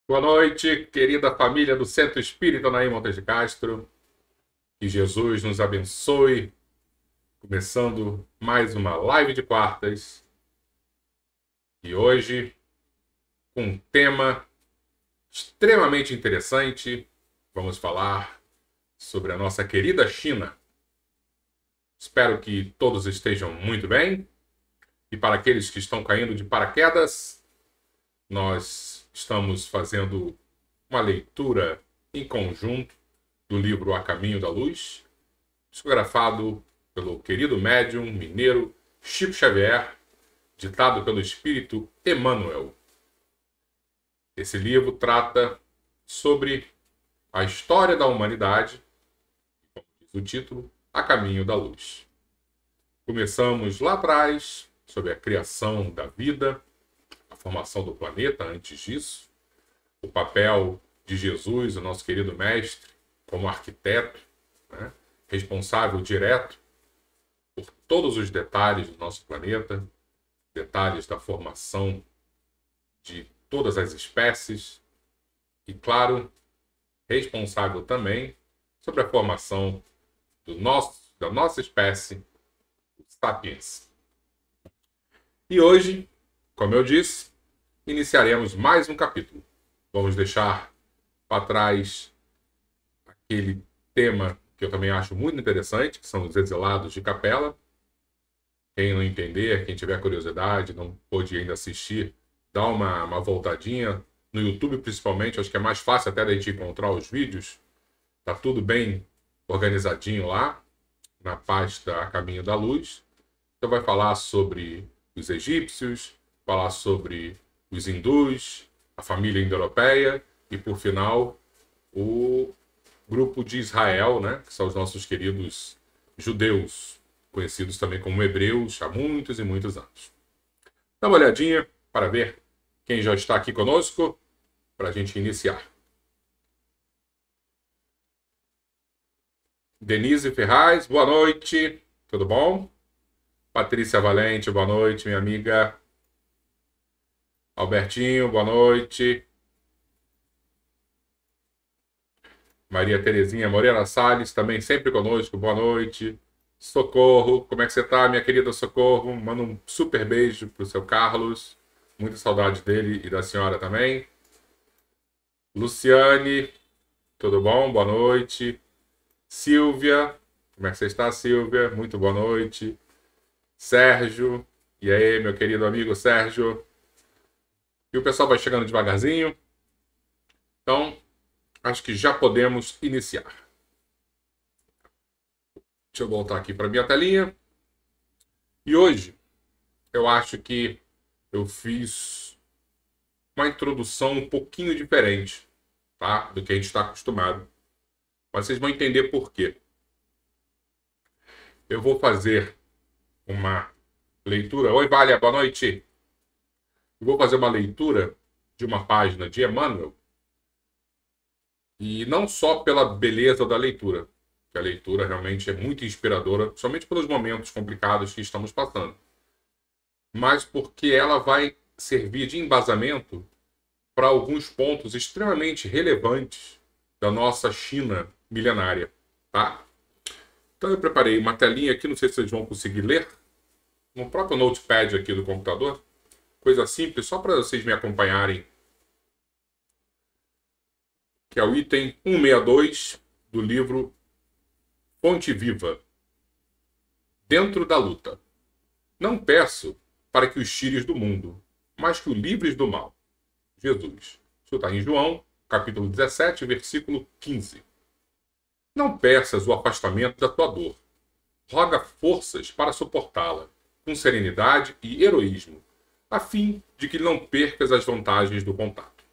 Boa noite, querida família do Centro Espírita Naim Montes de Castro. Que Jesus nos abençoe. Começando mais uma live de quartas. E hoje, com um tema extremamente interessante, vamos falar sobre a nossa querida China. Espero que todos estejam muito bem. E para aqueles que estão caindo de paraquedas, nós estamos fazendo uma leitura em conjunto do livro A Caminho da Luz, psicografado pelo querido médium mineiro Chico Xavier, ditado pelo espírito Emmanuel. Esse livro trata sobre a história da humanidade, como diz o título, A Caminho da Luz. Começamos lá atrás, sobre a criação da vida, a formação do planeta antes disso, o papel de Jesus, o nosso querido mestre, como arquiteto, né, responsável direto por todos os detalhes do nosso planeta, detalhes da formação de todas as espécies e, claro, responsável também sobre a formação da nossa espécie, os sapiens. E hoje, como eu disse, iniciaremos mais um capítulo. Vamos deixar para trás aquele tema que eu também acho muito interessante, que são os exilados de capela. Quem não entender, quem tiver curiosidade, não pôde ainda assistir, dá uma voltadinha no YouTube principalmente. Acho que é mais fácil até da gente encontrar os vídeos. Tá tudo bem organizadinho lá, na pasta A Caminho da Luz. Então vai falar sobre os egípcios, falar sobre os hindus, a família indo-europeia e, por final, o grupo de Israel, né, que são os nossos queridos judeus, conhecidos também como hebreus há muitos e muitos anos. Dá uma olhadinha para ver quem já está aqui conosco, para a gente iniciar. Denise Ferraz, boa noite, tudo bom? Patrícia Valente, boa noite, minha amiga. Albertinho, boa noite. Maria Terezinha Moreira Salles, também sempre conosco, boa noite. Socorro, como é que você tá, minha querida Socorro? Manda um super beijo pro seu Carlos. Muita saudade dele e da senhora também. Luciane, tudo bom? Boa noite. Silvia, como é que você está, Silvia? Muito boa noite. Sérgio, e aí, meu querido amigo Sérgio? E o pessoal vai chegando devagarzinho. Então, acho que já podemos iniciar. Deixa eu voltar aqui para minha telinha. E hoje, eu acho que eu fiz uma introdução um pouquinho diferente, tá? Do que a gente está acostumado. Mas vocês vão entender por quê. Eu vou fazer uma leitura. Oi, Vália, boa noite. Eu vou fazer uma leitura de uma página de Emmanuel. E não só pela beleza da leitura, que a leitura realmente é muito inspiradora, somente pelos momentos complicados que estamos passando, mas porque ela vai servir de embasamento para alguns pontos extremamente relevantes da nossa China milenária, tá? Então eu preparei uma telinha aqui, não sei se vocês vão conseguir ler, no próprio notepad aqui do computador, coisa simples, só para vocês me acompanharem, que é o item 162 do livro Fonte Viva. Dentro da luta. Não peço para que os tires do mundo, mas que o livres do mal. Jesus. Isso está em João, capítulo 17, versículo 15. Não peças o afastamento da tua dor. Roga forças para suportá-la, com serenidade e heroísmo, a fim de que não percas as vantagens do contato.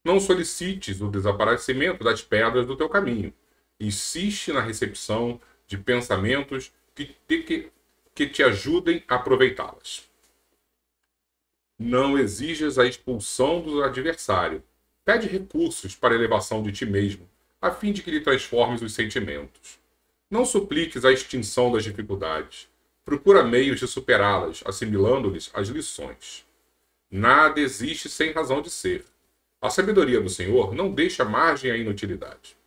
Não solicites o desaparecimento das pedras do teu caminho. Insiste na recepção de pensamentos que te ajudem a aproveitá-las. Não exijas a expulsão do adversário. Pede recursos para a elevação de ti mesmo, a fim de que lhe transformes os sentimentos. Não supliques a extinção das dificuldades. Procura meios de superá-las, assimilando-lhes as lições. Nada existe sem razão de ser. A sabedoria do Senhor não deixa margem à inutilidade.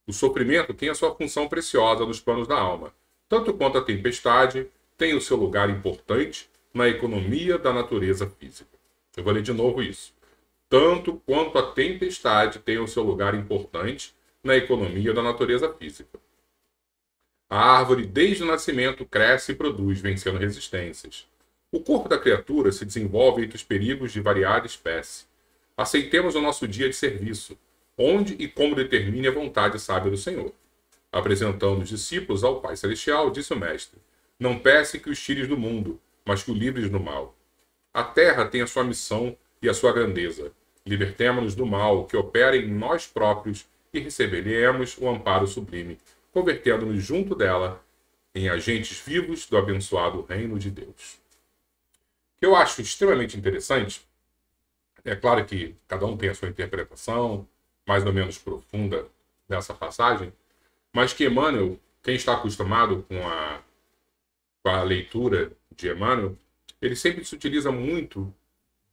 O sofrimento tem a sua função preciosa nos planos da alma, tanto quanto a tempestade tem o seu lugar importante na economia da natureza física. Eu vou ler de novo isso. Tanto quanto a tempestade tem o seu lugar importante na economia da natureza física. A árvore, desde o nascimento, cresce e produz, vencendo resistências. O corpo da criatura se desenvolve entre os perigos de variada espécie. Aceitemos o nosso dia de serviço, onde e como determine a vontade sábia do Senhor. Apresentando os discípulos ao Pai Celestial, disse o Mestre: não peça que os tires do mundo, mas que o livres do mal. A terra tem a sua missão e a sua grandeza. Libertemo-nos do mal que opera em nós próprios e receberemos o amparo sublime, convertendo-nos junto dela em agentes vivos do abençoado reino de Deus. O que eu acho extremamente interessante, é claro que cada um tem a sua interpretação mais ou menos profunda dessa passagem, mas que Emmanuel, quem está acostumado com a leitura de Emmanuel, ele sempre se utiliza muito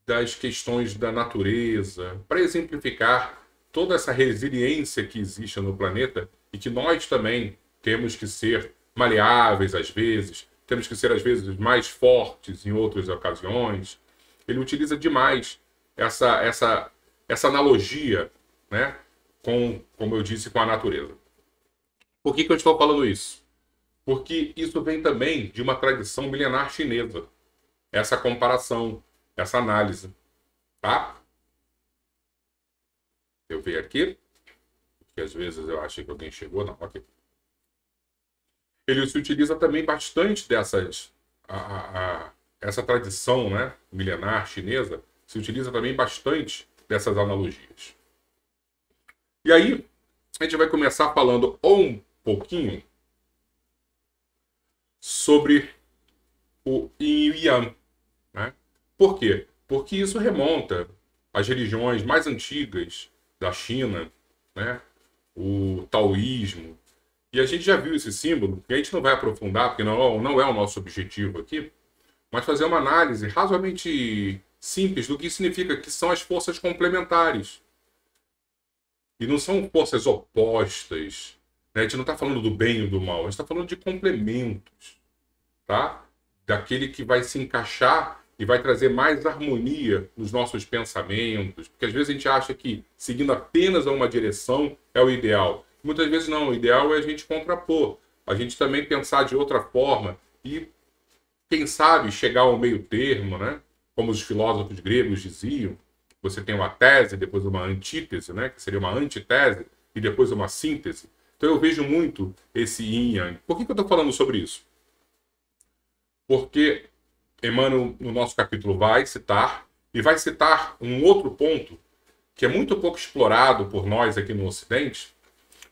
das questões da natureza para exemplificar toda essa resiliência que existe no planeta e que nós também temos que ser maleáveis às vezes, temos que ser às vezes mais fortes em outras ocasiões. Ele utiliza demais essa analogia, né, como eu disse, com a natureza. Por que eu estou falando isso? Porque isso vem também de uma tradição milenar chinesa. Essa comparação, essa análise. Tá? Eu vejo aqui, porque às vezes eu achei que alguém chegou. Não, ok. Ele se utiliza também bastante dessas... essa tradição, né, milenar chinesa se utiliza também bastante dessas analogias. E aí, a gente vai começar falando um pouquinho sobre o Yin e Yang. Né? Por quê? Porque isso remonta às religiões mais antigas da China, né? O taoísmo. E a gente já viu esse símbolo, e a gente não vai aprofundar, porque não é o nosso objetivo aqui, mas fazer uma análise razoavelmente simples do que significa que são as forças complementares. E não são forças opostas. Né? A gente não está falando do bem ou do mal, a gente está falando de complementos. Tá? Daquele que vai se encaixar e vai trazer mais harmonia nos nossos pensamentos. Porque às vezes a gente acha que seguindo apenas a uma direção é o ideal. Muitas vezes não, o ideal é a gente contrapor. A gente também pensar de outra forma e, quem sabe, chegar ao meio termo, né? Como os filósofos gregos diziam. Você tem uma tese, depois uma antítese, né? Que seria uma antitese, e depois uma síntese. Então eu vejo muito esse yin e yang. Por que eu estou falando sobre isso? Porque Emmanuel, no nosso capítulo, vai citar um outro ponto que é muito pouco explorado por nós aqui no Ocidente,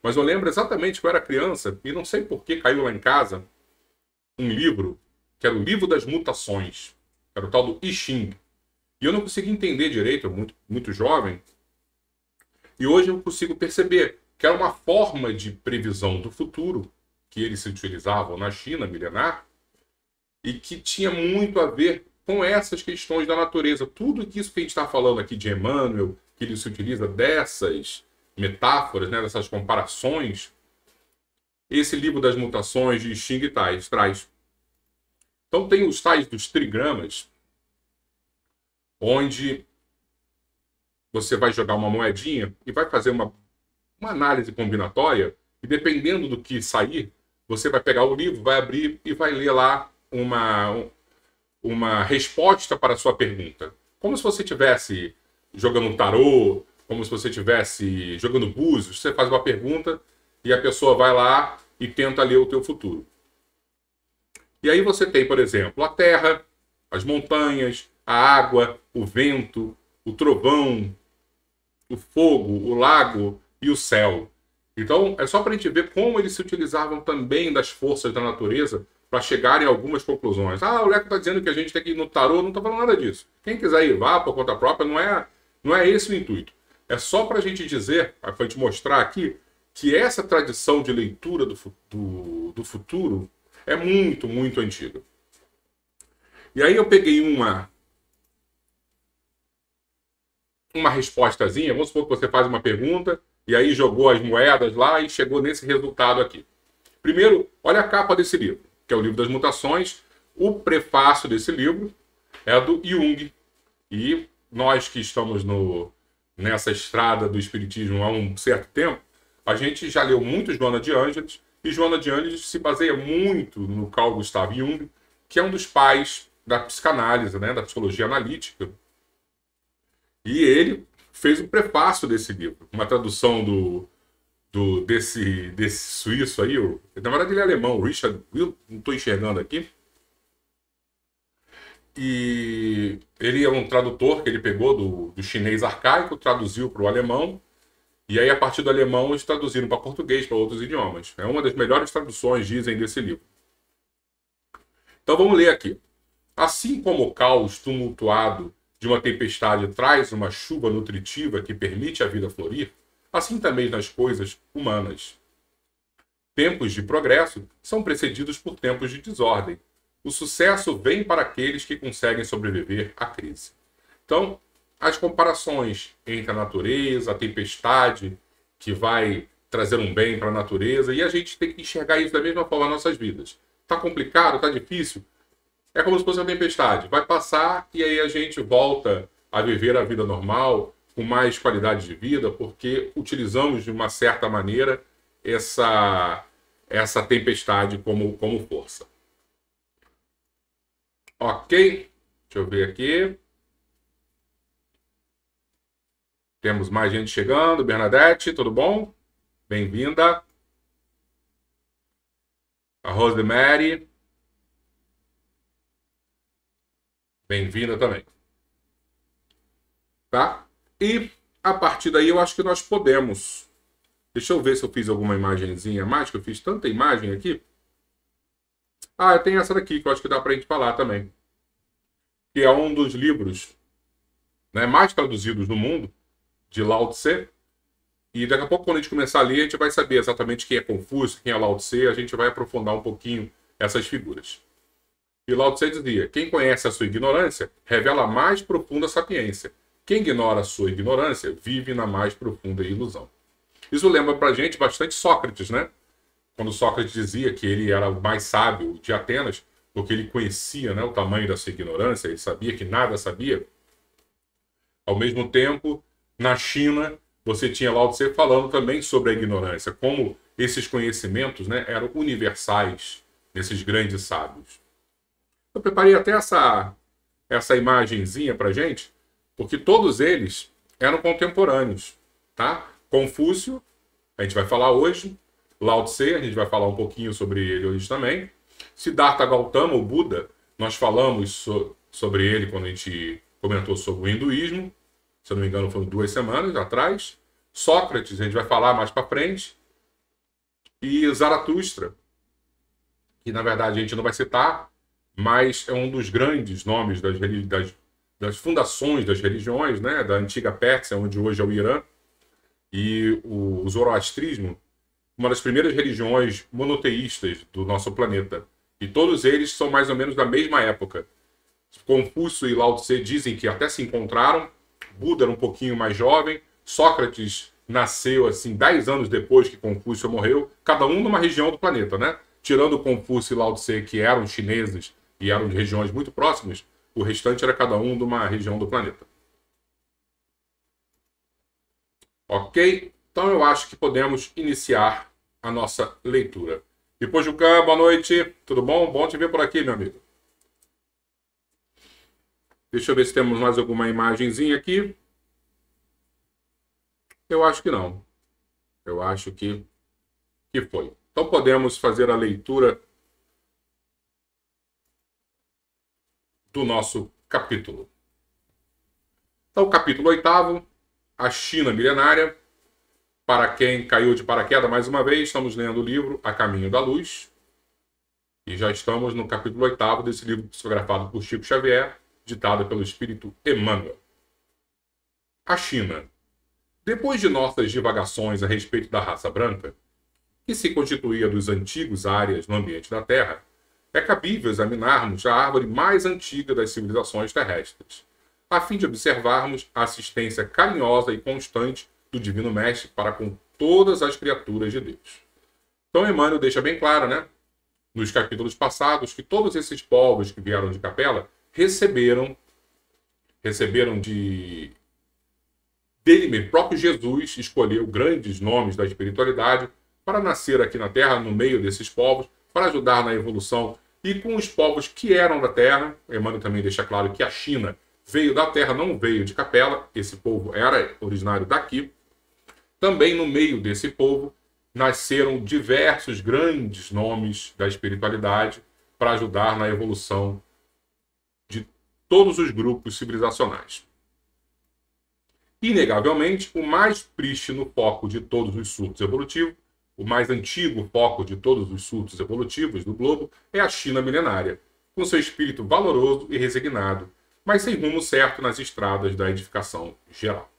mas eu lembro exatamente que eu era criança e não sei por que caiu lá em casa um livro, que era o Livro das Mutações, era o tal do I Ching. E eu não conseguia entender direito, muito, muito jovem, e hoje eu consigo perceber que era uma forma de previsão do futuro que eles se utilizavam na China milenar, e que tinha muito a ver com essas questões da natureza. Tudo isso que a gente está falando aqui de Emmanuel, que ele se utiliza dessas metáforas, né, dessas comparações, esse livro das mutações de Xing traz. Então tem os tais dos trigramas, onde você vai jogar uma moedinha e vai fazer uma análise combinatória, e dependendo do que sair, você vai pegar o livro, vai abrir e vai ler lá uma resposta para a sua pergunta. Como se você estivesse jogando um tarô, como se você estivesse jogando búzios. Você faz uma pergunta e a pessoa vai lá e tenta ler o teu futuro. E aí você tem, por exemplo, a terra, as montanhas, a água, o vento, o trovão, o fogo, o lago e o céu. Então, é só para a gente ver como eles se utilizavam também das forças da natureza para chegarem a algumas conclusões. O Leco está dizendo que a gente tem que ir no tarô, não está falando nada disso. Quem quiser ir, vá por conta própria, não é esse o intuito. É só para a gente dizer, para a gente mostrar aqui, que essa tradição de leitura do futuro é muito, muito antiga. E aí eu peguei uma respostazinha. Vamos supor que você faz uma pergunta e aí jogou as moedas lá e chegou nesse resultado aqui. Primeiro, olha a capa desse livro, que é o Livro das Mutações. O prefácio desse livro é do Jung. E nós que estamos nessa estrada do Espiritismo há um certo tempo, a gente já leu muito Joana de Ângeles, e Joana de Ângeles se baseia muito no Carl Gustav Jung, que é um dos pais da psicanálise, né, da psicologia analítica. E ele fez o prefácio desse livro, uma tradução desse suíço aí. Na verdade, ele é alemão, Richard Will, não estou enxergando aqui. E ele é um tradutor que ele pegou do chinês arcaico, traduziu para o alemão, e aí a partir do alemão eles traduziram para português, para outros idiomas. É uma das melhores traduções, dizem, desse livro. Então vamos ler aqui. Assim como o caos tumultuado de uma tempestade traz uma chuva nutritiva que permite a vida florir, assim também nas coisas humanas. Tempos de progresso são precedidos por tempos de desordem. O sucesso vem para aqueles que conseguem sobreviver à crise. Então, as comparações entre a natureza, a tempestade, que vai trazer um bem para a natureza, e a gente tem que enxergar isso da mesma forma nas nossas vidas. Está complicado, está difícil? É como se fosse uma tempestade. Vai passar e aí a gente volta a viver a vida normal, com mais qualidade de vida, porque utilizamos de uma certa maneira essa tempestade como força. Ok, deixa eu ver aqui. Temos mais gente chegando. Bernadette, tudo bom? Bem-vinda. A Rosemary. Bem-vinda também. Tá? E a partir daí eu acho que nós podemos. Deixa eu ver se eu fiz alguma imagenzinha a mais, que eu fiz tanta imagem aqui. Ah, tem essa daqui que eu acho que dá pra gente falar também. Que é um dos livros, né, mais traduzidos no mundo, de Lao Tse. E daqui a pouco, quando a gente começar a ler, a gente vai saber exatamente quem é Confúcio, quem é Lao Tse. A gente vai aprofundar um pouquinho essas figuras. E Lao Tse dizia: quem conhece a sua ignorância revela a mais profunda sapiência. Quem ignora a sua ignorância vive na mais profunda ilusão. Isso lembra pra gente bastante Sócrates, né? Quando Sócrates dizia que ele era o mais sábio de Atenas, porque ele conhecia, né, o tamanho da sua ignorância, ele sabia que nada sabia. Ao mesmo tempo, na China, você tinha Lao Tse falando também sobre a ignorância, como esses conhecimentos, né, eram universais nesses grandes sábios. Eu preparei até essa imagenzinha pra gente, porque todos eles eram contemporâneos, tá? Confúcio, a gente vai falar hoje. Lao Tse, a gente vai falar um pouquinho sobre ele hoje também. Siddhartha Gautama, o Buda, nós falamos sobre ele quando a gente comentou sobre o hinduísmo. Se eu não me engano, foram 2 semanas atrás. Sócrates, a gente vai falar mais para frente. E Zaratustra, que na verdade a gente não vai citar, mas é um dos grandes nomes das fundações das religiões, né? Da antiga Pérsia, onde hoje é o Irã. E o zoroastrismo, uma das primeiras religiões monoteístas do nosso planeta. E todos eles são mais ou menos da mesma época. Confúcio e Lao Tse dizem que até se encontraram. Buda era um pouquinho mais jovem. Sócrates nasceu assim 10 anos depois que Confúcio morreu. Cada um numa região do planeta, né? Tirando Confúcio e Lao Tse, que eram chineses e eram de regiões muito próximas, o restante era cada um de uma região do planeta. Ok? Então eu acho que podemos iniciar a nossa leitura. Ipojucan, boa noite. Tudo bom? Bom te ver por aqui, meu amigo. Deixa eu ver se temos mais alguma imagenzinha aqui. Eu acho que não. Eu acho que foi. Então podemos fazer a leitura do nosso capítulo. Então, capítulo 8º, a China milenária. Para quem caiu de paraquedas mais uma vez, estamos lendo o livro A Caminho da Luz. E já estamos no capítulo 8º desse livro psicografado por Chico Xavier, ditado pelo Espírito Emmanuel. A China. Depois de nossas divagações a respeito da raça branca, que se constituía dos antigos áreas no ambiente da Terra, é cabível examinarmos a árvore mais antiga das civilizações terrestres, a fim de observarmos a assistência carinhosa e constante do Divino Mestre para com todas as criaturas de Deus. Então, Emmanuel deixa bem claro, né, nos capítulos passados, que todos esses povos que vieram de Capela receberam dele mesmo. O próprio Jesus escolheu grandes nomes da espiritualidade para nascer aqui na Terra, no meio desses povos, para ajudar na evolução. E com os povos que eram da Terra, Emmanuel também deixa claro que a China veio da Terra, não veio de Capela, esse povo era originário daqui. Também no meio desse povo nasceram diversos grandes nomes da espiritualidade para ajudar na evolução de todos os grupos civilizacionais. Inegavelmente, o mais prístino foco de todos os surtos evolutivos, o mais antigo foco de todos os surtos evolutivos do globo, é a China milenária, com seu espírito valoroso e resignado, mas sem rumo certo nas estradas da edificação geral.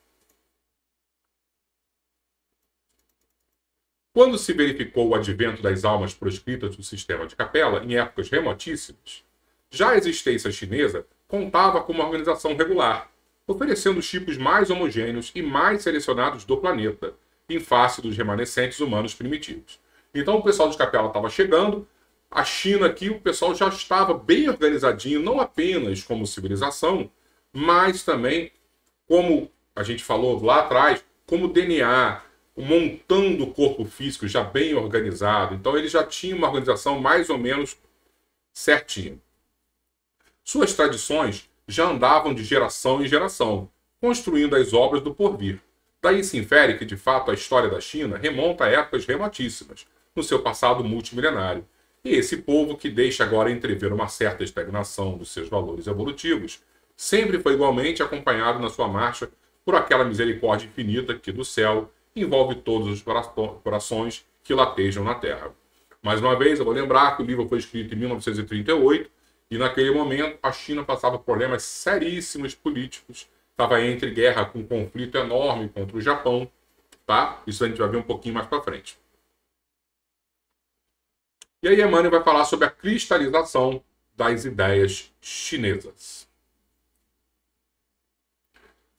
Quando se verificou o advento das almas proscritas do sistema de Capela, em épocas remotíssimas, já a existência chinesa contava com uma organização regular, oferecendo os tipos mais homogêneos e mais selecionados do planeta, em face dos remanescentes humanos primitivos. Então o pessoal de Capela estava chegando, a China aqui, o pessoal já estava bem organizadinho, não apenas como civilização, mas também, como a gente falou lá atrás, como DNA, montando o corpo físico já bem organizado. Então ele já tinha uma organização mais ou menos certinha. Suas tradições já andavam de geração em geração, construindo as obras do porvir. Daí se infere que, de fato, a história da China remonta a épocas remotíssimas, no seu passado multimilenário. E esse povo, que deixa agora entrever uma certa estagnação dos seus valores evolutivos, sempre foi igualmente acompanhado na sua marcha por aquela misericórdia infinita que, do céu, envolve todos os corações que latejam na Terra. Mais uma vez, eu vou lembrar que o livro foi escrito em 1938, e naquele momento a China passava por problemas seríssimos políticos, estava entre guerra com um conflito enorme contra o Japão, tá? Isso a gente vai ver um pouquinho mais para frente. E aí Emmanuel vai falar sobre a cristalização das ideias chinesas.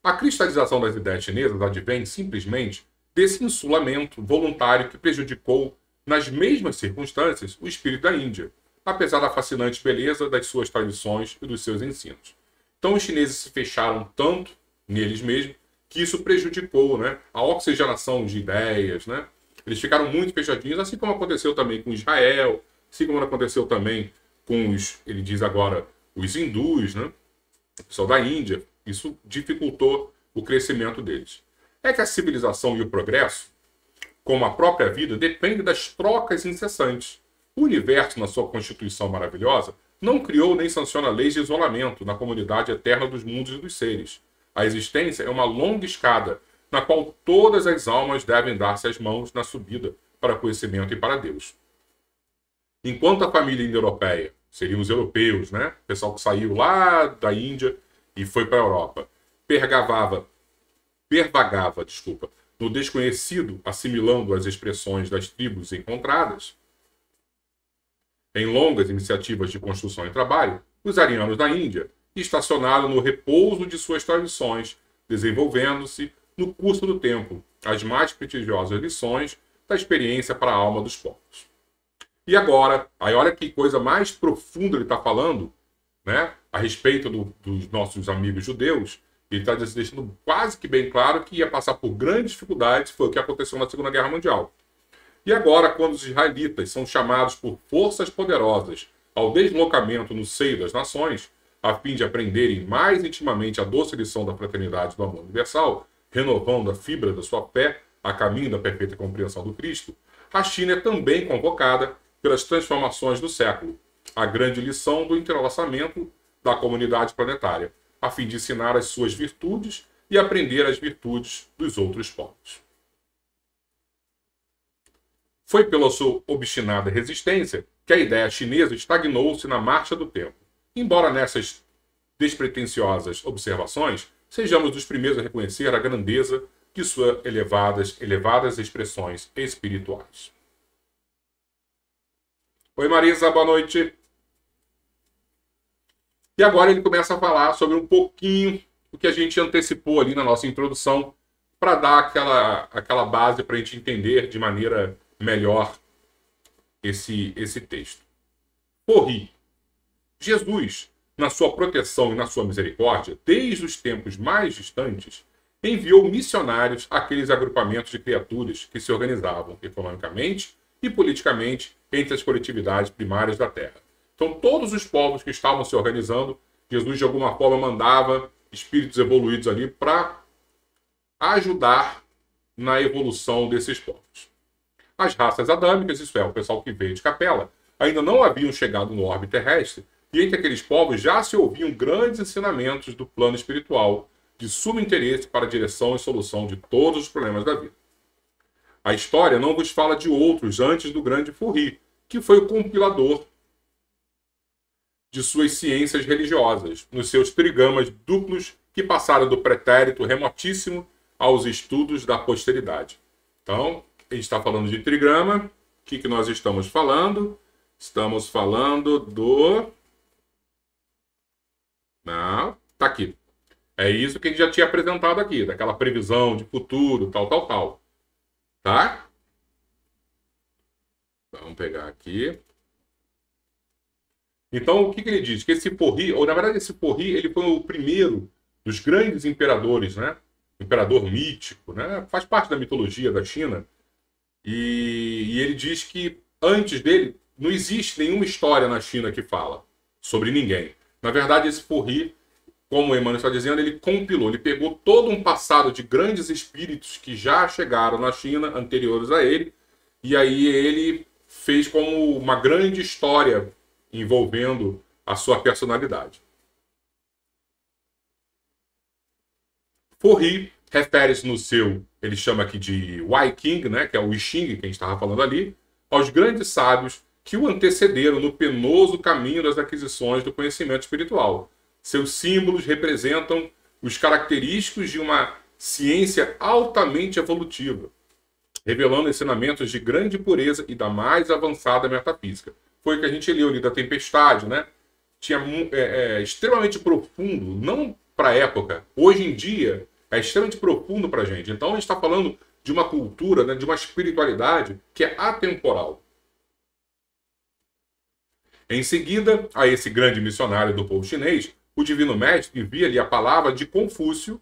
A cristalização das ideias chinesas advém simplesmente desse insulamento voluntário que prejudicou, nas mesmas circunstâncias, o espírito da Índia, apesar da fascinante beleza das suas tradições e dos seus ensinos. Então os chineses se fecharam tanto neles mesmos que isso prejudicou, né, a oxigenação de ideias, né? Eles ficaram muito fechadinhos, assim como aconteceu também com Israel, assim como aconteceu também com os, ele diz agora, os hindus, né? O pessoal da Índia. Isso dificultou o crescimento deles. É que a civilização e o progresso, como a própria vida, dependem das trocas incessantes. O universo, na sua constituição maravilhosa, não criou nem sanciona leis de isolamento na comunidade eterna dos mundos e dos seres. A existência é uma longa escada, na qual todas as almas devem dar-se as mãos na subida para conhecimento e para Deus. Enquanto a família indo-europeia, seriam os europeus, né? O pessoal que saiu lá da Índia e foi para a Europa, pervagava, no desconhecido, assimilando as expressões das tribos encontradas, em longas iniciativas de construção e trabalho, os arianos da Índia estacionaram no repouso de suas tradições, desenvolvendo-se, no curso do tempo, as mais prestigiosas lições da experiência para a alma dos povos. E agora, aí olha que coisa mais profunda ele está falando, né, a respeito dos nossos amigos judeus. Ele está deixando quase que bem claro que ia passar por grandes dificuldades, foi o que aconteceu na Segunda Guerra Mundial. E agora, quando os israelitas são chamados por forças poderosas ao deslocamento no seio das nações, a fim de aprenderem mais intimamente a doce lição da fraternidade e do amor universal, renovando a fibra da sua fé a caminho da perfeita compreensão do Cristo, a China é também convocada pelas transformações do século, a grande lição do entrelaçamento da comunidade planetária, a fim de ensinar as suas virtudes e aprender as virtudes dos outros povos. Foi pela sua obstinada resistência que a ideia chinesa estagnou-se na marcha do tempo. Embora nessas despretensiosas observações sejamos os primeiros a reconhecer a grandeza de suas elevadas expressões espirituais. Oi Marisa, boa noite. E agora ele começa a falar sobre um pouquinho o que a gente antecipou ali na nossa introdução para dar aquela base para a gente entender de maneira melhor esse texto. Porri. Jesus, na sua proteção e na sua misericórdia, desde os tempos mais distantes, enviou missionários àqueles agrupamentos de criaturas que se organizavam economicamente e politicamente entre as coletividades primárias da Terra. Então, todos os povos que estavam se organizando, Jesus, de alguma forma, mandava espíritos evoluídos ali para ajudar na evolução desses povos. As raças adâmicas, isso é, o pessoal que veio de Capela, ainda não haviam chegado no orbe terrestre, e entre aqueles povos já se ouviam grandes ensinamentos do plano espiritual, de sumo interesse para a direção e solução de todos os problemas da vida. A história não vos fala de outros antes do grande Furri, que foi o compilador de suas ciências religiosas, nos seus trigramas duplos que passaram do pretérito remotíssimo aos estudos da posteridade. Então, a gente está falando de trigrama. O que nós estamos falando? Estamos falando do... Não, tá aqui. É isso que a gente já tinha apresentado aqui, daquela previsão de futuro, tal. Tá? Vamos pegar aqui. Então, o que ele diz? Que esse Porri, ou na verdade esse Porri, ele foi o primeiro dos grandes imperadores, né? Imperador mítico, né? Faz parte da mitologia da China. E ele diz que antes dele não existe nenhuma história na China que fala sobre ninguém. Na verdade, esse Porri, como o Emmanuel está dizendo, ele compilou, ele pegou todo um passado de grandes espíritos que já chegaram na China, anteriores a ele, e aí ele fez como uma grande história envolvendo a sua personalidade. Porri refere-se no seu, ele chama aqui de Wai King, né, que é o I Ching que a gente estava falando ali, aos grandes sábios que o antecederam no penoso caminho das aquisições do conhecimento espiritual. Seus símbolos representam os característicos de uma ciência altamente evolutiva, revelando ensinamentos de grande pureza e da mais avançada metafísica. Foi o que a gente leu ali da Tempestade, né? Extremamente profundo, não para a época. Hoje em dia, é extremamente profundo para a gente. Então, a gente está falando de uma cultura, né, de uma espiritualidade que é atemporal. Em seguida, a esse grande missionário do povo chinês, o Divino Mestre envia-lhe a palavra de Confúcio,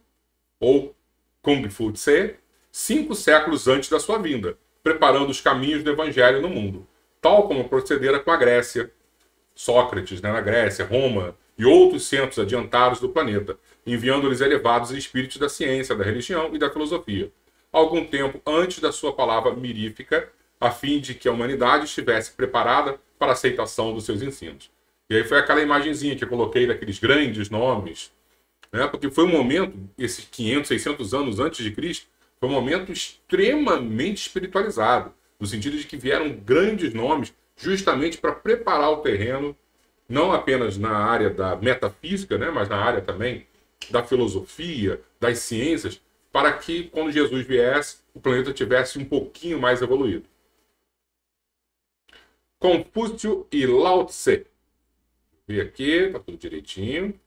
ou Kung Fu Tse, 5 séculos antes da sua vinda, preparando os caminhos do Evangelho no mundo, tal como procedera com a Grécia, Sócrates, né, na Grécia, Roma e outros centros adiantados do planeta, enviando-lhes elevados espíritos da ciência, da religião e da filosofia, algum tempo antes da sua palavra mirífica, a fim de que a humanidade estivesse preparada para a aceitação dos seus ensinos. E aí foi aquela imagenzinha que eu coloquei daqueles grandes nomes, né, porque foi um momento, esses 500, 600 anos antes de Cristo, foi um momento extremamente espiritualizado, no sentido de que vieram grandes nomes justamente para preparar o terreno, não apenas na área da metafísica, né, mas na área também da filosofia, das ciências, para que, quando Jesus viesse, o planeta tivesse um pouquinho mais evoluído. Confúcio e Lao Tse. Vê aqui, está tudo direitinho.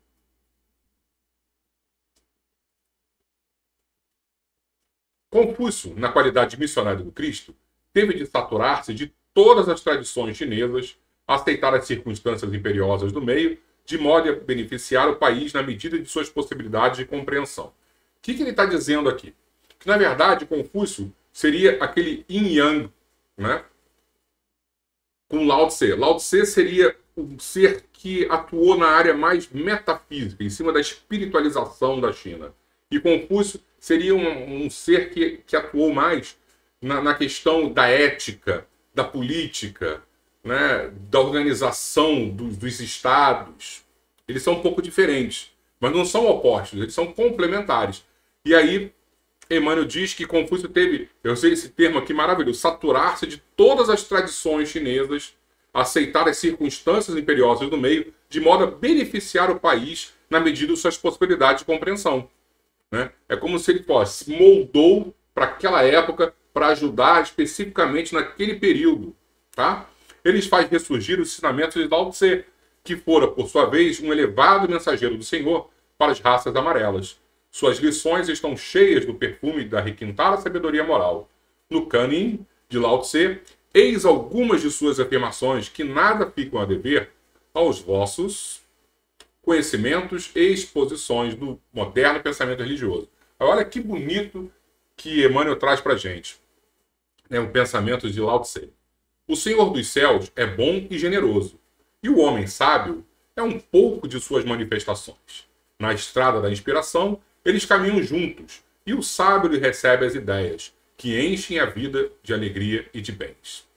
Confúcio, na qualidade de missionário do Cristo, teve de saturar-se de todas as tradições chinesas, aceitar as circunstâncias imperiosas do meio, de modo a beneficiar o país na medida de suas possibilidades de compreensão. O que ele está dizendo aqui? Que, na verdade, Confúcio seria aquele yin-yang, né, com Lao Tse. Lao Tse seria um ser que atuou na área mais metafísica, em cima da espiritualização da China. E Confúcio seria um ser que atuou mais na questão da ética, da política, né, da organização dos estados. Eles são um pouco diferentes, mas não são opostos, eles são complementares. E aí, Emmanuel diz que Confúcio teve, eu sei esse termo aqui maravilhoso, saturar-se de todas as tradições chinesas, aceitar as circunstâncias imperiosas do meio, de modo a beneficiar o país na medida de suas possibilidades de compreensão. Né? É como se ele se moldou para aquela época, para ajudar especificamente naquele período. Tá? Eles fazem ressurgir os ensinamentos de Lao Tse, que fora, por sua vez, um elevado mensageiro do Senhor, para as raças amarelas. Suas lições estão cheias do perfume da requintada sabedoria moral. No Cânime de Lao Tse, eis algumas de suas afirmações que nada ficam a dever aos vossos conhecimentos e exposições do moderno pensamento religioso. Olha que bonito que Emmanuel traz para a gente, né, o pensamento de Lao Tse. O Senhor dos Céus é bom e generoso, e o homem sábio é um pouco de suas manifestações. Na estrada da inspiração, eles caminham juntos, e o sábio lhe recebe as ideias, que enchem a vida de alegria e de bens.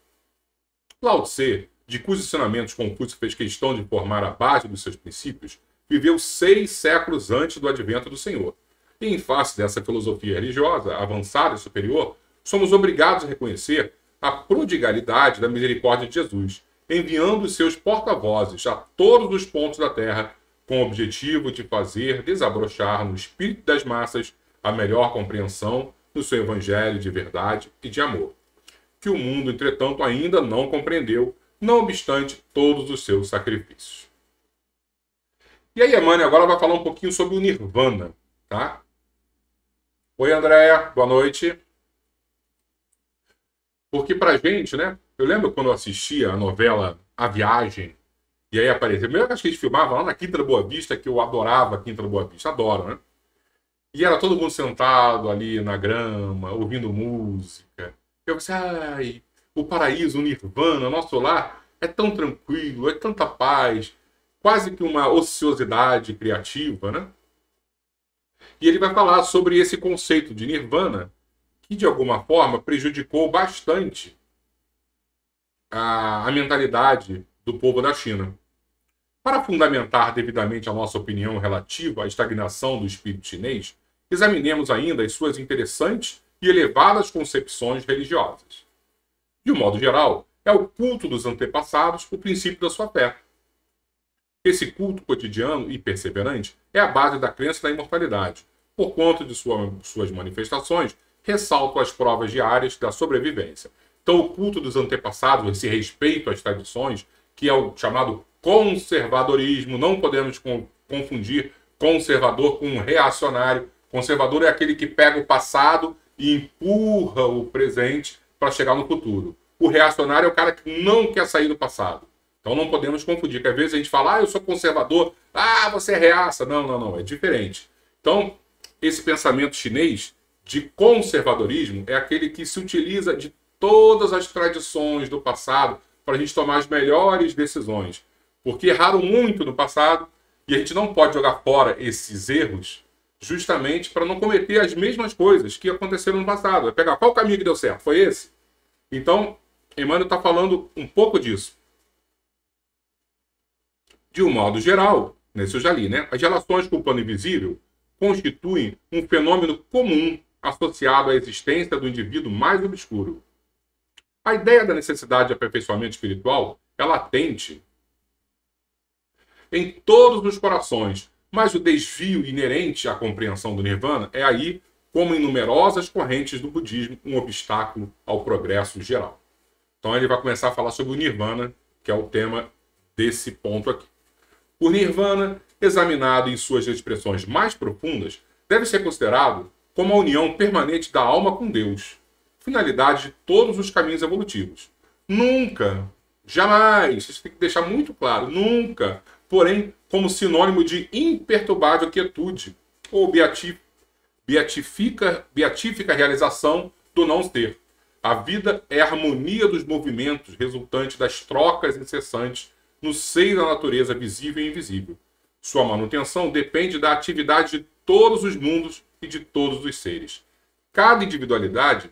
Lao Tse, de cujos ensinamentos Confúcio fez questão de formar a base dos seus princípios, viveu 6 séculos antes do advento do Senhor. E em face dessa filosofia religiosa avançada e superior, somos obrigados a reconhecer a prodigalidade da misericórdia de Jesus, enviando os seus porta-vozes a todos os pontos da terra, com o objetivo de fazer desabrochar no espírito das massas a melhor compreensão do seu evangelho de verdade e de amor, que o mundo, entretanto, ainda não compreendeu, não obstante todos os seus sacrifícios. E aí, Emmanuel agora vai falar um pouquinho sobre o Nirvana, tá? Oi, Andréa, boa noite. Porque pra gente, né? Eu lembro quando eu assistia a novela A Viagem, e aí aparecia, primeiro acho que eles filmavam lá na Quinta da Boa Vista, que eu adorava a Quinta da Boa Vista, adoro, né? E era todo mundo sentado ali na grama, ouvindo música. Eu pensei, ai, o paraíso, o Nirvana, nosso lar, é tão tranquilo, é tanta paz, quase que uma ociosidade criativa, né? E ele vai falar sobre esse conceito de Nirvana, que de alguma forma prejudicou bastante a mentalidade do povo da China. Para fundamentar devidamente a nossa opinião relativa à estagnação do espírito chinês, examinemos ainda as suas interessantes e elevadas concepções religiosas. De um modo geral, é o culto dos antepassados o princípio da sua fé. Esse culto cotidiano e perseverante é a base da crença na imortalidade. Por conta de suas manifestações, ressaltam as provas diárias da sobrevivência. Então, o culto dos antepassados, esse respeito às tradições, que é o chamado conservadorismo, não podemos confundir conservador com reacionário. Conservador é aquele que pega o passado e empurra o presente para chegar no futuro. O reacionário é o cara que não quer sair do passado. Então não podemos confundir, que às vezes a gente fala, eu sou conservador, você é reaça. Não, é diferente. Então, esse pensamento chinês de conservadorismo é aquele que se utiliza de todas as tradições do passado para a gente tomar as melhores decisões. Porque erraram muito no passado e a gente não pode jogar fora esses erros justamente para não cometer as mesmas coisas que aconteceram no passado. Vai pegar qual caminho que deu certo? Foi esse? Então, Emmanuel está falando um pouco disso. De um modo geral, nesse eu já li, né? As relações com o plano invisível constituem um fenômeno comum associado à existência do indivíduo mais obscuro. A ideia da necessidade de aperfeiçoamento espiritual é latente em todos os corações, mas o desvio inerente à compreensão do Nirvana é aí, como em numerosas correntes do budismo, um obstáculo ao progresso geral. Então ele vai começar a falar sobre o Nirvana, que é o tema desse ponto aqui. O Nirvana, examinado em suas expressões mais profundas, deve ser considerado como a união permanente da alma com Deus, finalidade de todos os caminhos evolutivos. Nunca, jamais, isso tem que deixar muito claro, nunca, porém, como sinônimo de imperturbável quietude, ou beatífica realização do não ser. A vida é a harmonia dos movimentos resultante das trocas incessantes no seio da natureza visível e invisível. Sua manutenção depende da atividade de todos os mundos e de todos os seres. Cada individualidade,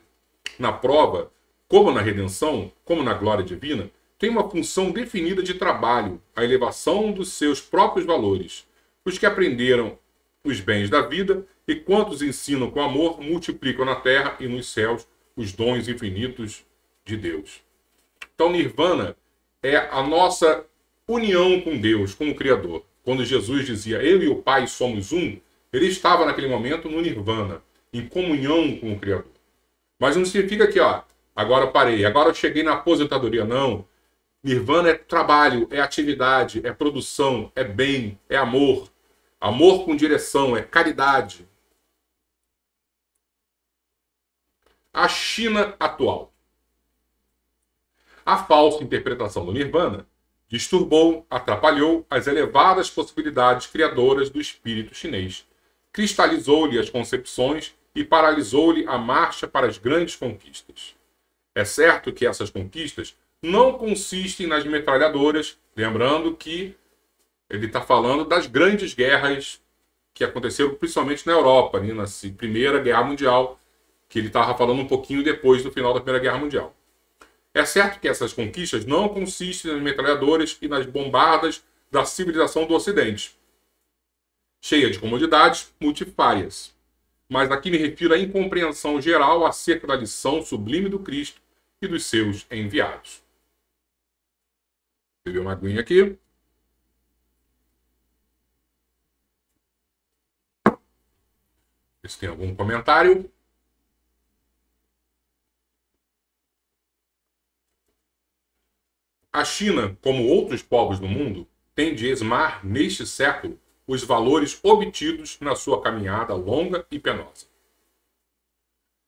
na prova, como na redenção, como na glória divina, tem uma função definida de trabalho, a elevação dos seus próprios valores. Os que aprenderam os bens da vida e quantos ensinam com amor, multiplicam na terra e nos céus os dons infinitos de Deus. Então, Nirvana é a nossa união com Deus, com o Criador. Quando Jesus dizia, eu e o Pai somos um, ele estava naquele momento no Nirvana, em comunhão com o Criador. Mas não significa que, agora eu parei, agora eu cheguei na aposentadoria. Não. Nirvana é trabalho, é atividade, é produção, é bem, é amor. Amor com direção, é caridade. A China atual. A falsa interpretação do Nirvana disturbou, atrapalhou as elevadas possibilidades criadoras do espírito chinês, cristalizou-lhe as concepções e paralisou-lhe a marcha para as grandes conquistas. É certo que essas conquistas não consistem nas metralhadoras, lembrando que ele está falando das grandes guerras que aconteceram principalmente na Europa, né, na Primeira Guerra Mundial, que ele estava falando um pouquinho depois do final da Primeira Guerra Mundial. É certo que essas conquistas não consistem nas metralhadoras e nas bombardas da civilização do Ocidente, cheia de comodidades multifárias. Mas aqui me refiro à incompreensão geral acerca da lição sublime do Cristo e dos seus enviados. Beber uma aguinha aqui. Ver se tem algum comentário. A China, como outros povos do mundo, tem de esmar neste século os valores obtidos na sua caminhada longa e penosa.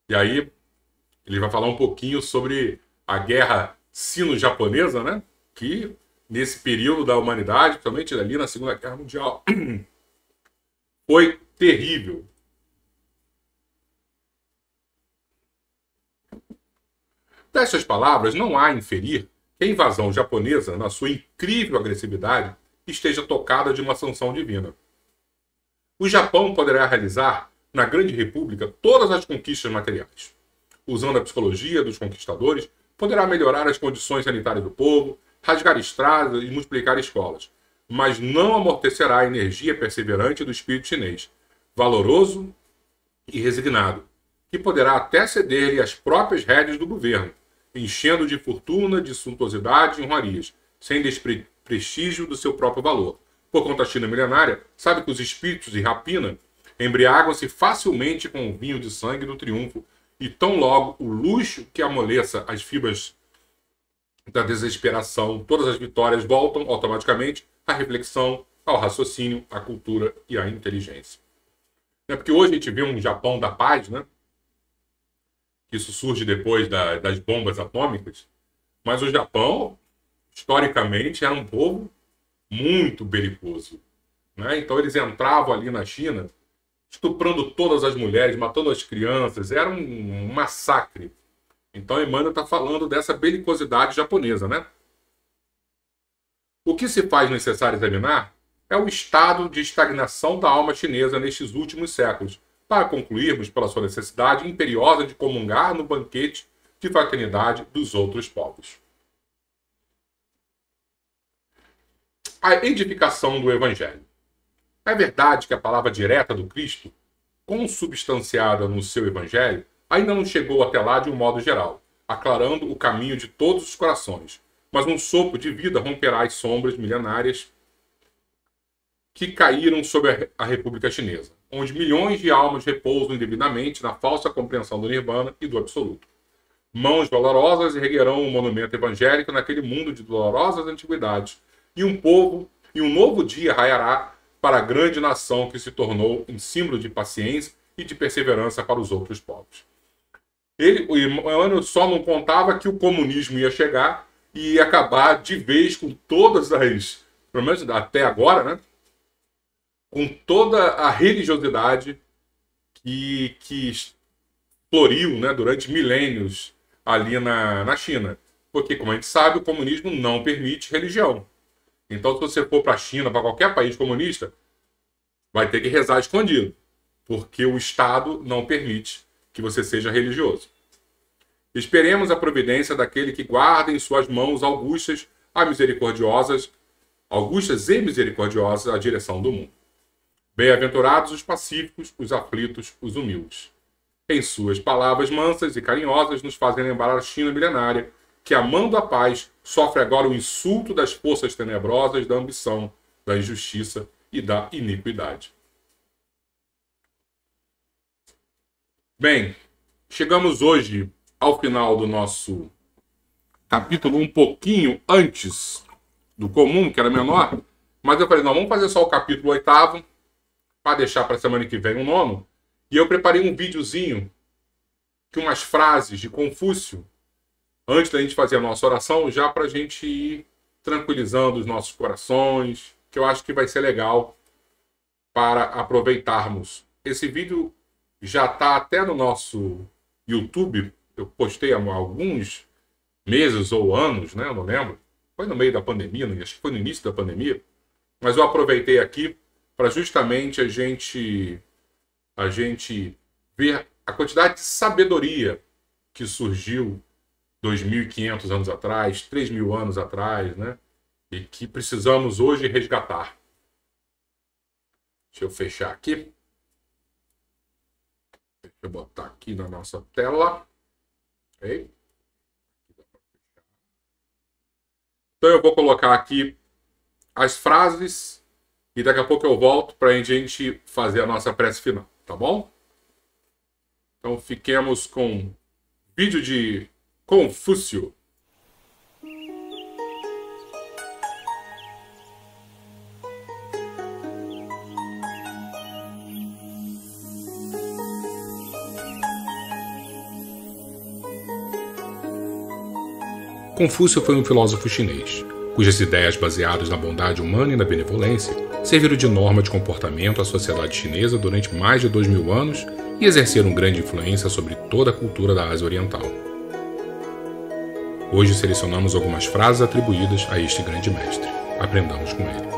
E aí, ele vai falar um pouquinho sobre a guerra sino-japonesa, né? Que, nesse período da humanidade, principalmente ali na Segunda Guerra Mundial, foi terrível. Destas palavras, não há a inferir que a invasão japonesa, na sua incrível agressividade, esteja tocada de uma sanção divina. O Japão poderá realizar, na Grande República, todas as conquistas materiais. Usando a psicologia dos conquistadores, poderá melhorar as condições sanitárias do povo, rasgar estradas e multiplicar escolas, mas não amortecerá a energia perseverante do espírito chinês, valoroso e resignado, que poderá até ceder-lhe as próprias rédeas do governo, enchendo de fortuna, de suntuosidade e honrarias, sem desprestígio do seu próprio valor. Por conta, a China milenária sabe que os espíritos de rapina embriagam-se facilmente com o vinho de sangue do triunfo, e tão logo o luxo que amoleça as fibras da desesperação, todas as vitórias voltam automaticamente à reflexão, ao raciocínio, à cultura e à inteligência. É porque hoje a gente vê um Japão da paz, né? Isso surge depois das bombas atômicas, mas o Japão, historicamente, era um povo muito belicoso, né? Então eles entravam ali na China, estuprando todas as mulheres, matando as crianças, era um massacre. Então Emmanuel está falando dessa belicosidade japonesa, né? O que se faz necessário examinar é o estado de estagnação da alma chinesa nestes últimos séculos, para concluirmos pela sua necessidade imperiosa de comungar no banquete de fraternidade dos outros povos. A edificação do Evangelho. É verdade que a palavra direta do Cristo, consubstanciada no seu Evangelho, ainda não chegou até lá de um modo geral, aclarando o caminho de todos os corações, mas um sopro de vida romperá as sombras milenárias que caíram sobre a República Chinesa, onde milhões de almas repousam indevidamente na falsa compreensão do Nirvana e do Absoluto. Mãos valorosas erguerão um monumento evangélico naquele mundo de dolorosas antiguidades, e um novo dia raiará para a grande nação que se tornou em símbolo de paciência e de perseverança para os outros povos. O Emmanuel só não contava que o comunismo ia chegar e ia acabar de vez com todas as, pelo menos até agora, né? Com toda a religiosidade que floriu, né, durante milênios ali na China. Porque, como a gente sabe, o comunismo não permite religião. Então, se você for para a China, para qualquer país comunista, vai ter que rezar escondido. Porque o Estado não permite que você seja religioso. Esperemos a providência daquele que guarda em suas mãos augustas e misericordiosas a direção do mundo. Bem-aventurados os pacíficos, os aflitos, os humildes. Em suas palavras mansas e carinhosas nos fazem lembrar a China milenária, que, amando a paz, sofre agora o insulto das forças tenebrosas da ambição, da injustiça e da iniquidade. Bem, chegamos hoje ao final do nosso capítulo, um pouquinho antes do comum, que era menor, mas eu falei, não, vamos fazer só o capítulo 8º, para deixar para semana que vem o nono. E eu preparei um videozinho com umas frases de Confúcio, antes da gente fazer a nossa oração, já para a gente ir tranquilizando os nossos corações, que eu acho que vai ser legal para aproveitarmos. Esse vídeo já está até no nosso YouTube, eu postei há alguns meses ou anos, né? Eu não lembro. Foi no meio da pandemia, acho que foi no início da pandemia, mas eu aproveitei aqui para justamente a gente ver a quantidade de sabedoria que surgiu 2.500 anos atrás, 3.000 anos atrás, né? E que precisamos hoje resgatar. Deixa eu fechar aqui. Deixa eu botar aqui na nossa tela. Okay. Então eu vou colocar aqui as frases e daqui a pouco eu volto para a gente fazer a nossa prece final, tá bom? Então fiquemos com vídeo de Confúcio. Confúcio foi um filósofo chinês, cujas ideias baseadas na bondade humana e na benevolência serviram de norma de comportamento à sociedade chinesa durante mais de 2.000 anos e exerceram grande influência sobre toda a cultura da Ásia Oriental. Hoje selecionamos algumas frases atribuídas a este grande mestre. Aprendamos com ele.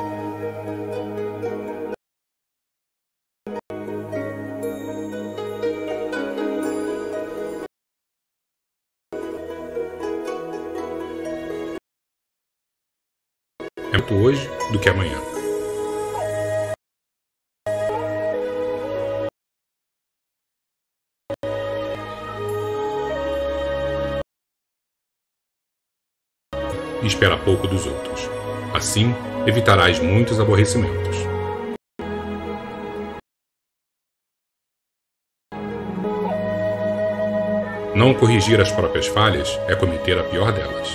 É muito hoje do que amanhã. E espera pouco dos outros. Assim, evitarás muitos aborrecimentos. Não corrigir as próprias falhas é cometer a pior delas.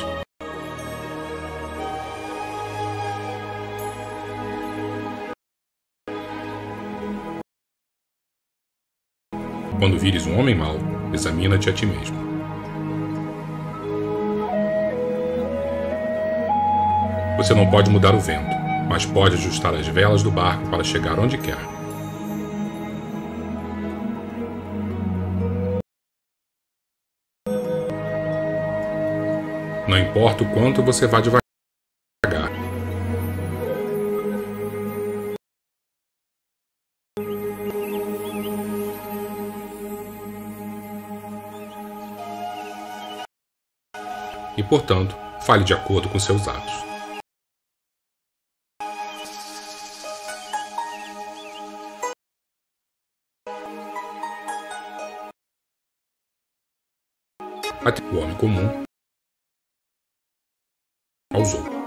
Quando vires um homem mau, examina-te a ti mesmo. Você não pode mudar o vento, mas pode ajustar as velas do barco para chegar onde quer. Não importa o quanto você vá devagar. E, portanto, fale de acordo com seus atos. Até o homem comum aos outros.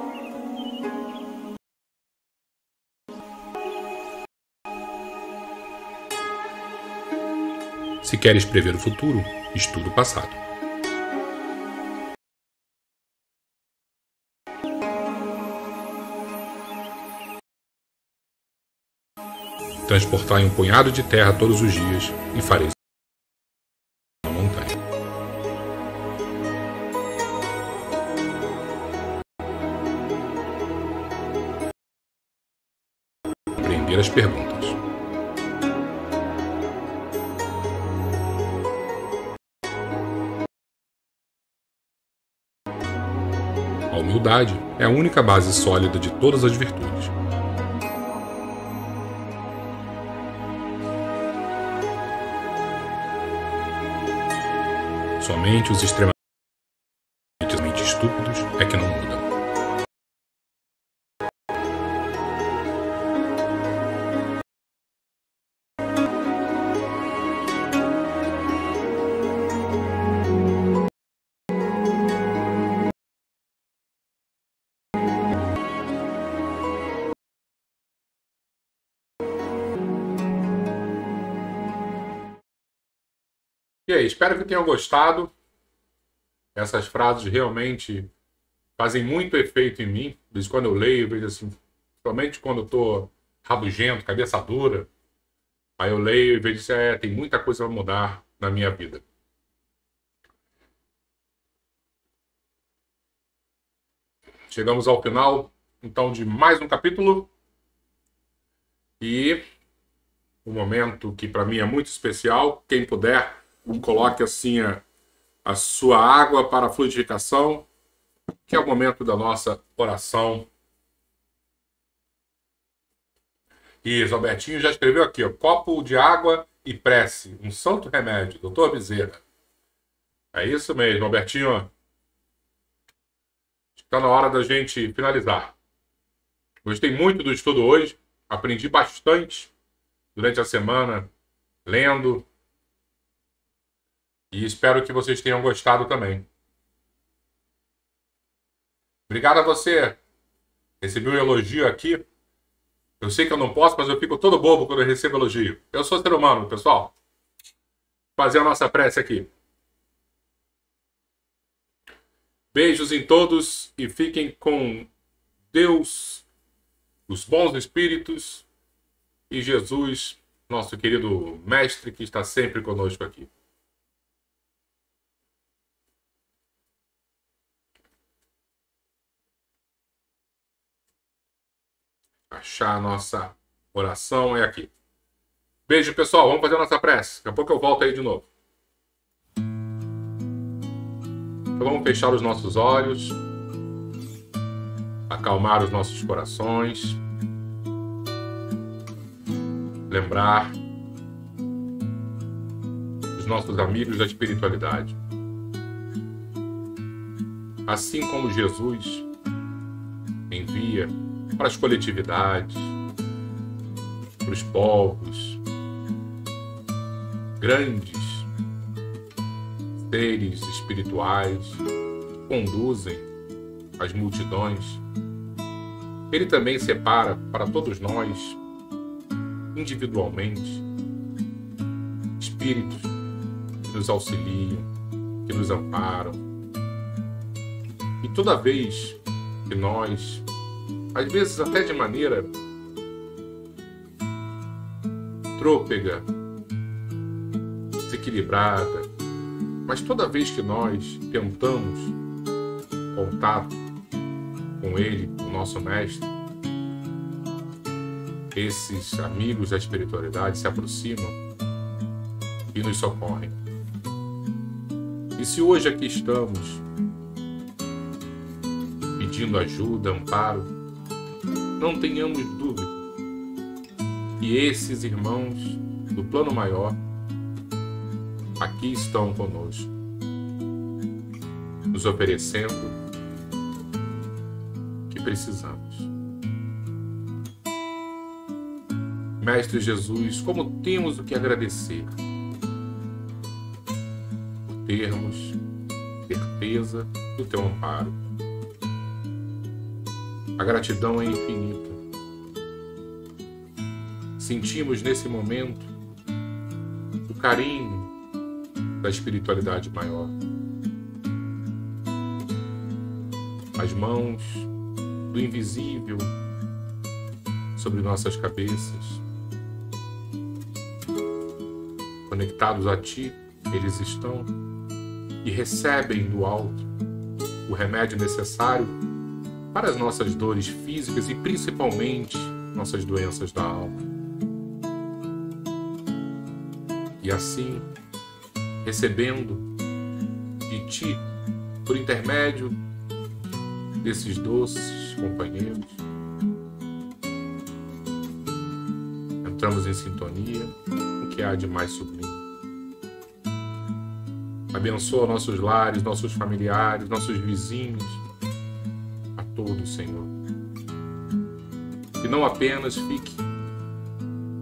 Se queres prever o futuro, estuda o passado. Transportai um punhado de terra todos os dias e fareis uma montanha. Compreender as perguntas. A humildade é a única base sólida de todas as virtudes. Somente os extremamente estúpidos é que não mudam. E aí, espero que tenham gostado. Essas frases realmente fazem muito efeito em mim. Desde quando eu leio, eu vejo assim, principalmente quando eu estou rabugento, cabeça dura, Aí eu leio e vejo que tem muita coisa a mudar na minha vida. Chegamos ao final, então, de mais um capítulo. E um momento que para mim é muito especial. Quem puder, coloque assim a sua água para a fluidificação, que é o momento da nossa oração. Isso, Albertinho já escreveu aqui, ó, copo de água e prece, um santo remédio, doutor Bezerra. É isso mesmo, Albertinho. Está na hora da gente finalizar. Gostei muito do estudo hoje, aprendi bastante durante a semana, lendo, e espero que vocês tenham gostado também. Obrigado a você. Recebi um elogio aqui. Eu sei que eu não posso, mas eu fico todo bobo quando eu recebo elogio. Eu sou ser humano, pessoal. Fazer a nossa prece aqui. Beijos em todos e fiquem com Deus, os bons espíritos e Jesus, nosso querido mestre que está sempre conosco aqui. Achar a nossa oração é aqui. Beijo, pessoal. Vamos fazer a nossa prece. Daqui a pouco eu volto aí de novo. Então vamos fechar os nossos olhos, acalmar os nossos corações, lembrar os nossos amigos da espiritualidade. Assim como Jesus envia para as coletividades, para os povos, grandes seres espirituais que conduzem as multidões, ele também separa para todos nós, individualmente, espíritos que nos auxiliam, que nos amparam. E toda vez que nós, às vezes até de maneira trôpega, desequilibrada, mas toda vez que nós tentamos contato com ele, o nosso mestre, esses amigos da espiritualidade se aproximam e nos socorrem. E se hoje aqui estamos pedindo ajuda, amparo, não tenhamos dúvida que esses irmãos do plano maior aqui estão conosco, nos oferecendo o que precisamos. Mestre Jesus, como temos o que agradecer por termos certeza do teu amparo. A gratidão é infinita. Sentimos nesse momento o carinho da espiritualidade maior. As mãos do invisível sobre nossas cabeças. Conectados a ti, eles estão e recebem do alto o remédio necessário para as nossas dores físicas e principalmente nossas doenças da alma. E assim, recebendo de ti, por intermédio desses doces companheiros, entramos em sintonia com o que há de mais sublime. Abençoa nossos lares, nossos familiares, nossos vizinhos, a todos, Senhor. Que não apenas fique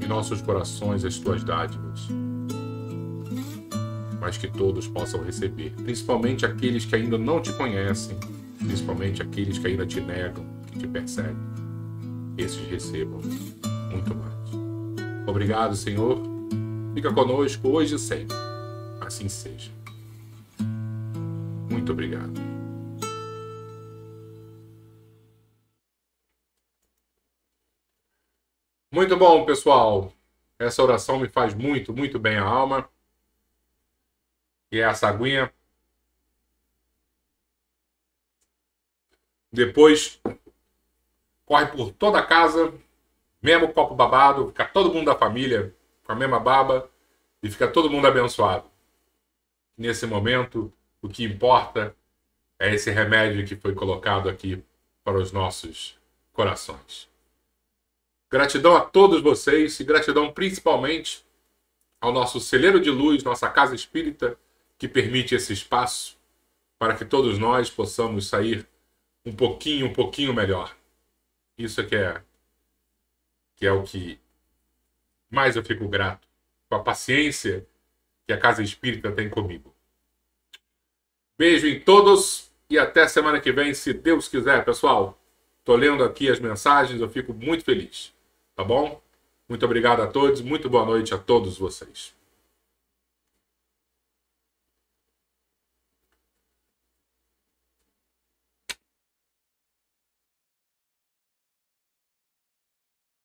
em nossos corações as tuas dádivas, mas que todos possam receber, principalmente aqueles que ainda não te conhecem, principalmente aqueles que ainda te negam, que te perseguem. Esses recebam muito mais. Obrigado, Senhor. Fica conosco hoje e sempre. Assim seja. Muito obrigado. Muito bom, pessoal. Essa oração me faz muito, muito bem à alma. E essa aguinha. Depois corre por toda a casa, mesmo copo babado, fica todo mundo da família com a mesma baba e fica todo mundo abençoado. Nesse momento, o que importa é esse remédio que foi colocado aqui para os nossos corações. Gratidão a todos vocês e gratidão principalmente ao nosso celeiro de luz, nossa casa espírita, que permite esse espaço para que todos nós possamos sair um pouquinho melhor. Isso que é o que mais eu fico grato, com a paciência que a casa espírita tem comigo. Beijo em todos e até semana que vem, se Deus quiser, pessoal. Tô lendo aqui as mensagens, eu fico muito feliz. Tá bom? Muito obrigado a todos, muito boa noite a todos vocês.